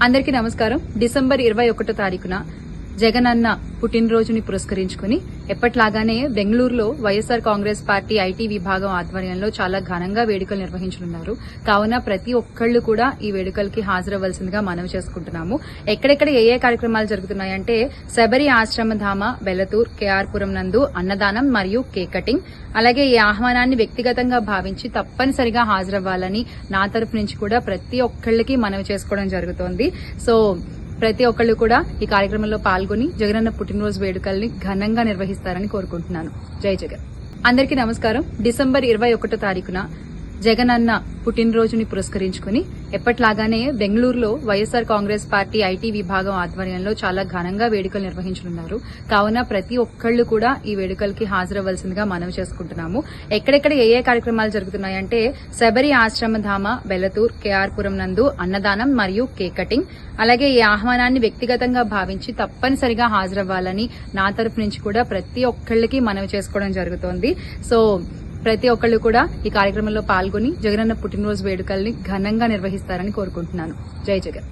అందరికీ నమస్కారం. డిసెంబర్ 21 తారీఖున జగనన్న పుట్టినరోజుని పురస్కరించుకుని ఎప్పట్లాగానే బెంగళూరులో వైఎస్ఆర్ కాంగ్రెస్ పార్టీ ఐటీ విభాగం ఆధ్వర్యంలో చాలా ఘనంగా వేడుకలు నిర్వహించనున్నారు. కావున ప్రతి ఒక్కళ్లు కూడా ఈ వేడుకలకి హాజరవ్వాల్సిందిగా మనవి చేసుకుంటున్నాము. ఎక్కడెక్కడ ఏ కార్యక్రమాలు జరుగుతున్నాయంటే శబరి ఆశ్రమధామ, బెల్లతూర్, కేఆర్పురం నందు అన్నదానం మరియు కేక్ కటింగ్. అలాగే ఈ ఆహ్వానాన్ని వ్యక్తిగతంగా భావించి తప్పనిసరిగా హాజరవ్వాలని నా తరఫు నుంచి కూడా ప్రతి ఒక్కళ్ళకి మనవి చేసుకోవడం జరుగుతోంది. సో ప్రతి ఒక్కళ్ళు కూడా ఈ కార్యక్రమంలో పాల్గొని జగనన్న పుట్టినరోజు వేడుకల్ని ఘనంగా నిర్వహిస్తారని కోరుకుంటున్నాను. జై జగన్. అందరికీ నమస్కారం. డిసెంబర్ 21 తారీఖున జగనన్న పుట్టినరోజుని పురస్కరించుకుని ఎప్పట్లాగానే బెంగళూరులో వైఎస్ఆర్ కాంగ్రెస్ పార్టీ ఐటీ విభాగం ఆధ్వర్యంలో చాలా ఘనంగా వేడుకలు నిర్వహించనున్నారు. కావున ప్రతి ఒక్కళ్లు కూడా ఈ వేడుకలకి హాజరవ్వాల్సిందిగా మనవి చేసుకుంటున్నాము. ఎక్కడెక్కడ ఏ కార్యక్రమాలు జరుగుతున్నాయంటే శబరి ఆశ్రమధామ, బెల్లతూర్, కేఆర్పురం నందు అన్నదానం మరియు కేక్ కటింగ్. అలాగే ఈ ఆహ్వానాన్ని వ్యక్తిగతంగా భావించి తప్పనిసరిగా హాజరవ్వాలని నా తరఫు నుంచి కూడా ప్రతి ఒక్కళ్ళకి మనవి చేసుకోవడం జరుగుతోంది. సో ప్రతి ఒక్కళ్ళు కూడా ఈ కార్యక్రమంలో పాల్గొని జగనన్న పుట్టినరోజు వేడుకల్ని ఘనంగా నిర్వహిస్తారని కోరుకుంటున్నాను. జై జగన్.